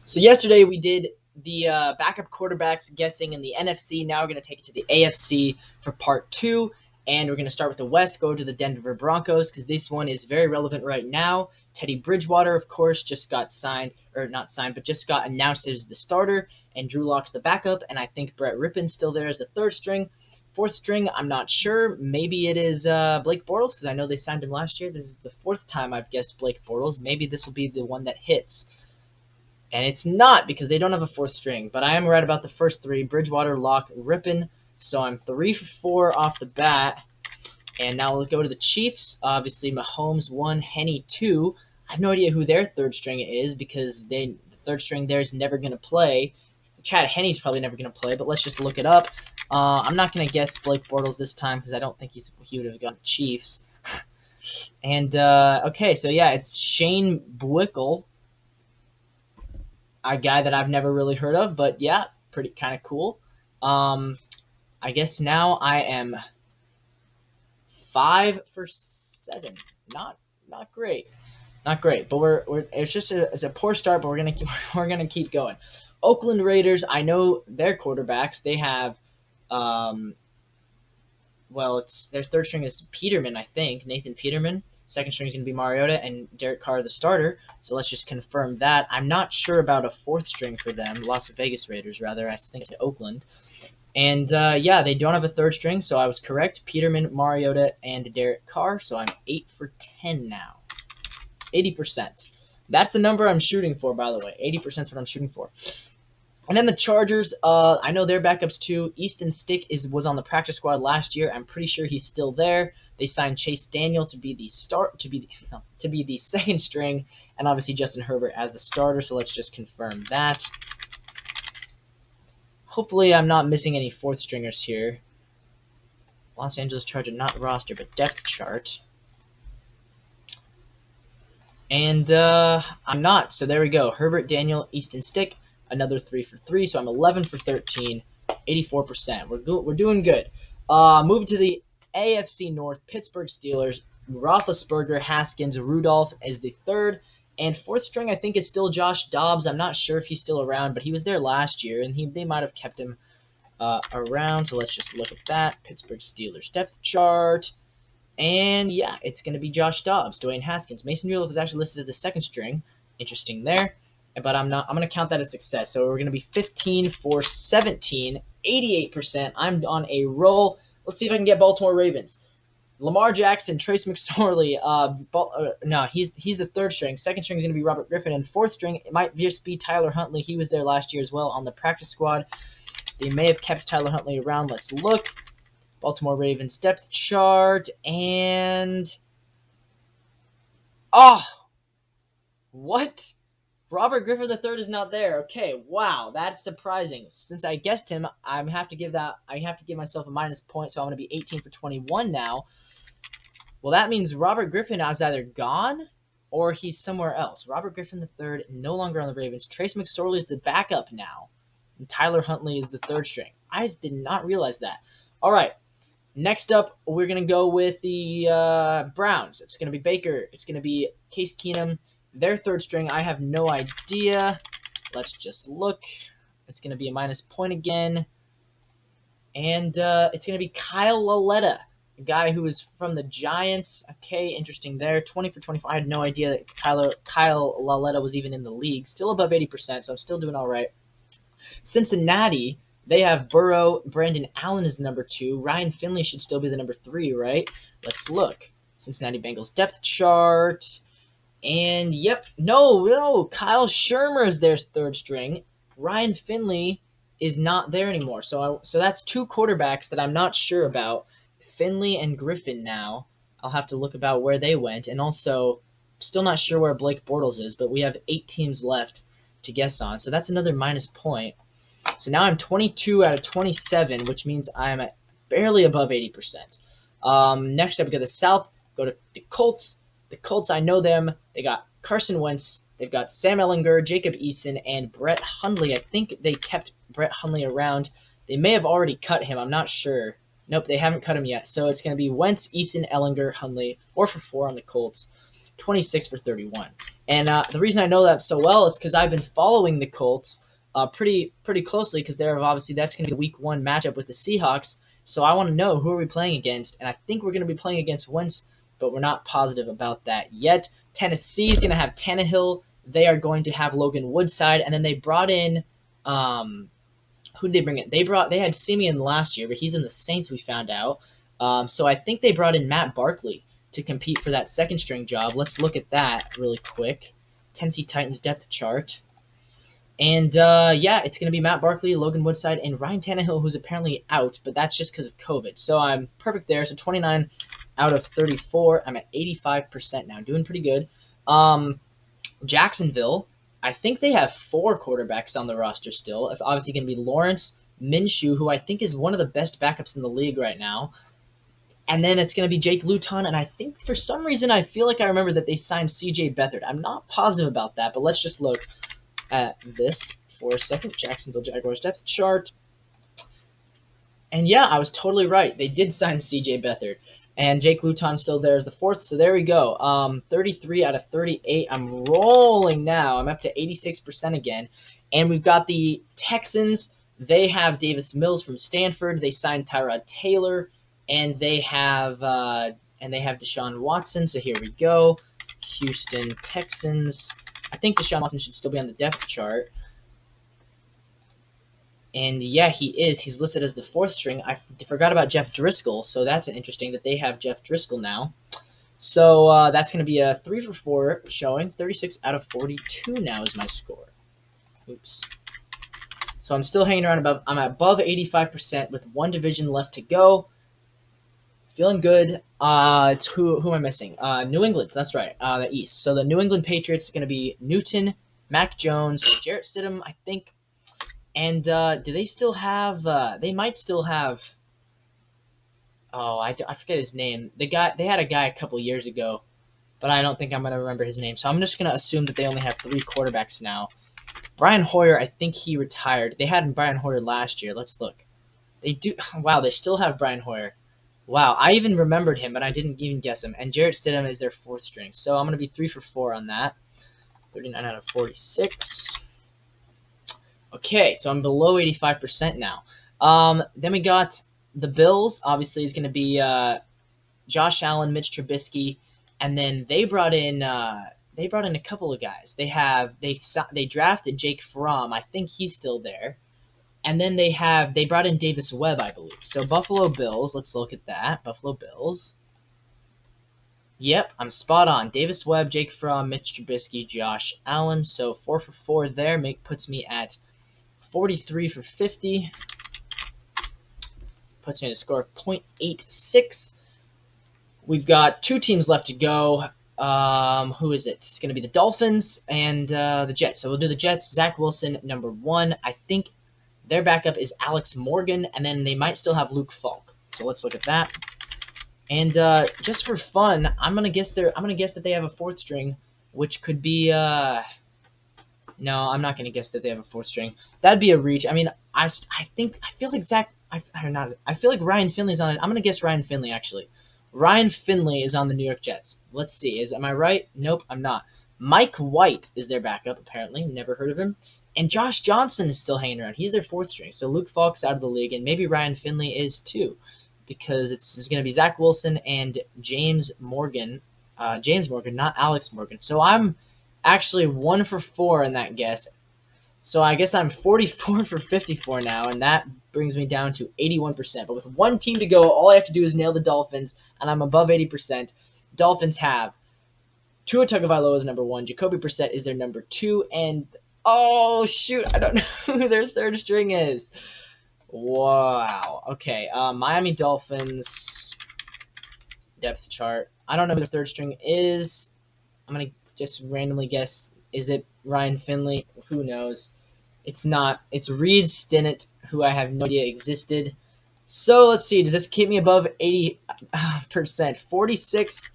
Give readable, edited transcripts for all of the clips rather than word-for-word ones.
So yesterday we did the backup quarterbacks guessing in the NFC. Now we're going to take it to the AFC for part 2. And we're going to start with the West, go to the Denver Broncos, because this one is very relevant right now. Teddy Bridgewater, of course, just got signed, or not signed, but just got announced as the starter, and Drew Lock's the backup, and I think Brett Rippon's still there as the third string. Fourth string, I'm not sure. Maybe it is Blake Bortles, because I know they signed him last year. This is the 4th time I've guessed Blake Bortles. Maybe this will be the one that hits. And it's not, because they don't have a 4th string, but I am right about the first 3, Bridgewater, Lock, Rippon. So I'm 3 for 4 off the bat. And now we'll go to the Chiefs. Obviously, Mahomes 1, Henne 2. I have no idea who their 3rd string is because the 3rd string there is never going to play. Chad Henne's probably never going to play, but let's just look it up. I'm not going to guess Blake Bortles this time because I don't think he would have gone Chiefs. And, okay, so yeah, it's Shane Buickle, a guy that I've never really heard of, but yeah, pretty kind of cool. I guess now I am 5 for 7. Not great. Not great, but it's a poor start, but we're gonna keep going. Oakland Raiders, I know their quarterbacks. They have it's their 3rd string is Peterman, I think, Nathan Peterman. 2nd string is going to be Mariota and Derek Carr, the starter. So let's just confirm that. I'm not sure about a 4th string for them. Las Vegas Raiders, rather. I think it's Oakland. And, yeah, they don't have a 3rd string, so I was correct. Peterman, Mariota, and Derek Carr. So I'm 8 for 10 now. 80%. That's the number I'm shooting for, by the way. 80% is what I'm shooting for. And then the Chargers, I know their backups too. Easton Stick was on the practice squad last year. I'm pretty sure he's still there. They signed Chase Daniel to be the 2nd string, and obviously Justin Herbert as the starter. So let's just confirm that. Hopefully I'm not missing any 4th stringers here. Los Angeles Charger, not roster, but depth chart. And I'm not. So there we go. Herbert, Daniel, Easton Stick. Another 3 for 3, so I'm 11 for 13, 84%. We're doing good. Moving to the AFC North, Pittsburgh Steelers, Roethlisberger, Haskins, Rudolph is the 3rd, and 4th string I think is still Josh Dobbs. I'm not sure if he's still around, but he was there last year, and they might have kept him around. So let's just look at that Pittsburgh Steelers depth chart, and yeah, it's going to be Josh Dobbs, Dwayne Haskins. Mason Rudolph is actually listed as the 2nd string. Interesting there. But I'm going to count that as success. So we're going to be 15 for 17, 88%. I'm on a roll. Let's see if I can get Baltimore Ravens. Lamar Jackson, Trace McSorley. No, he's the 3rd string. 2nd string is going to be Robert Griffin, and 4th string it might just be Tyler Huntley. He was there last year as well on the practice squad. They may have kept Tyler Huntley around. Let's look. Baltimore Ravens depth chart, and what? Robert Griffin III is not there. Okay, wow, that's surprising. Since I guessed him, I have to give myself a minus point, so I'm going to be 18 for 21 now. Well, that means Robert Griffin is either gone or he's somewhere else. Robert Griffin III no longer on the Ravens. Trace McSorley is the backup now, and Tyler Huntley is the 3rd string. I did not realize that. All right, next up, we're going to go with the Browns. It's going to be Baker. It's going to be Case Keenum. Their 3rd string, I have no idea. Let's just look. It's going to be a minus point again. And it's going to be Kyle Lauletta, a guy who is from the Giants. Okay, interesting there. 20 for 25. I had no idea that Kyle Lauletta was even in the league. Still above 80%, so I'm still doing all right. Cincinnati, they have Burrow. Brandon Allen is the number 2. Ryan Finley should still be the number 3, right? Let's look. Cincinnati Bengals depth chart. And, yep, no, Kyle Shermer is their 3rd string. Ryan Finley is not there anymore. So that's 2 quarterbacks that I'm not sure about. Finley and Griffin now. I'll have to look about where they went. And also, still not sure where Blake Bortles is, but we have 8 teams left to guess on. So that's another minus point. So now I'm 22 out of 27, which means I'm at barely above 80%. Next up, we go to the South, go to the Colts. The Colts, I know them. They got Carson Wentz. They've got Sam Ehlinger, Jacob Eason, and Brett Hundley. I think they kept Brett Hundley around. They may have already cut him. I'm not sure. Nope, they haven't cut him yet. So it's going to be Wentz, Eason, Ehlinger, Hundley. 4 for 4 on the Colts. 26 for 31. And the reason I know that so well is because I've been following the Colts pretty closely, because they're obviously that's going to be the Week 1 matchup with the Seahawks. So I want to know who are we playing against, and I think we're going to be playing against Wentz, but we're not positive about that yet. Tennessee is going to have Tannehill. They are going to have Logan Woodside, and then they brought in who did they bring in? They had Simeon last year, but he's in the Saints, we found out. So I think they brought in Matt Barkley to compete for that second string job. Let's look at that really quick. Tennessee Titans depth chart. And yeah, it's going to be Matt Barkley, Logan Woodside, and Ryan Tannehill, who's apparently out, but that's just because of COVID. So I'm perfect there. So 29 out of 34. I'm at 85% now. Doing pretty good. Jacksonville, I think they have 4 quarterbacks on the roster still. It's obviously going to be Lawrence Minshew, who I think is one of the best backups in the league right now. And then it's going to be Jake Luton, and I think for some reason I feel like I remember that they signed C.J. Beathard. I'm not positive about that, but let's just look at this for a second. Jacksonville Jaguars depth chart. And yeah, I was totally right. They did sign C.J. Beathard. And Jake Luton's still there as the 4th, so there we go. 33 out of 38. I'm rolling now. I'm up to 86% again. And we've got the Texans. They have Davis Mills from Stanford. They signed Tyrod Taylor. And they have Deshaun Watson. So here we go. Houston Texans. I think Deshaun Watson should still be on the depth chart. And yeah, he is. He's listed as the 4th string. I forgot about Jeff Driscoll, so that's interesting that they have Jeff Driscoll now. So that's going to be a 3 for 4 showing. 36 out of 42 now is my score. Oops. So I'm still hanging around above. I'm above 85% with 1 division left to go. Feeling good. It's who am I missing? New England. That's right. The East. So the New England Patriots are going to be Newton, Mac Jones, Jarrett Stidham, I think. And do they still have? They might still have. Oh, I forget his name. They had a guy a couple years ago, but I don't think I'm gonna remember his name. So I'm just gonna assume that they only have 3 quarterbacks now. Brian Hoyer, I think he retired. They had Brian Hoyer last year. Let's look. They do. Wow, they still have Brian Hoyer. Wow, I even remembered him, but I didn't even guess him. And Jarrett Stidham is their 4th string. So I'm gonna be 3 for 4 on that. 39 out of 46. Okay, so I'm below 85% now. Then we got the Bills. Obviously, is going to be Josh Allen, Mitch Trubisky, and then they brought in a couple of guys. They drafted Jake Fromm. I think he's still there. And then they brought in Davis Webb, I believe. So Buffalo Bills. Let's look at that. Buffalo Bills. Yep, I'm spot on. Davis Webb, Jake Fromm, Mitch Trubisky, Josh Allen. So 4 for 4 there puts me at 43 for 50. Puts me at a score of .86. We've got 2 teams left to go. Who is it? It's going to be the Dolphins and the Jets. So we'll do the Jets. Zach Wilson, number 1. I think their backup is Alex Morgan, and then they might still have Luke Falk. So let's look at that. And just for fun, I'm gonna guess that they have a 4th string, which could be No, I'm not going to guess that they have a 4th string. That'd be a reach. I mean, I feel like Ryan Finley's on it. I'm going to guess Ryan Finley, actually. Ryan Finley is on the New York Jets. Let's see. Am I right? Nope, I'm not. Mike White is their backup, apparently. Never heard of him. And Josh Johnson is still hanging around. He's their 4th string. So Luke Falk's out of the league, and maybe Ryan Finley is too, because it's going to be Zach Wilson and James Morgan. James Morgan, not Alex Morgan. So I'm actually 1 for 4 in that guess. So I guess I'm 44 for 54 now, and that brings me down to 81%. But with 1 team to go, all I have to do is nail the Dolphins, and I'm above 80%. The Dolphins have Tua Tagovailoa is number 1, Jacoby Brissett is their number 2, and oh shoot, I don't know who their 3rd string is. Wow. Okay, Miami Dolphins depth chart. I don't know who their 3rd string is. I'm gonna just randomly guess. Is it Ryan Finley? Who knows? It's not. It's Reed Stinnett, who I have no idea existed. So let's see. Does this keep me above 80%? 46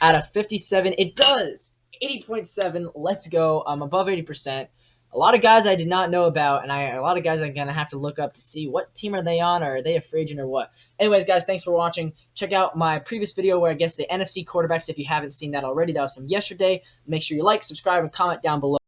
out of 57. It does. 80.7. Let's go. I'm above 80%. A lot of guys I did not know about, and a lot of guys I'm going to have to look up to see what team are they on, or are they a free agent or what. Anyways, guys, thanks for watching. Check out my previous video where I guess the NFC quarterbacks if you haven't seen that already. That was from yesterday. Make sure you like, subscribe, and comment down below.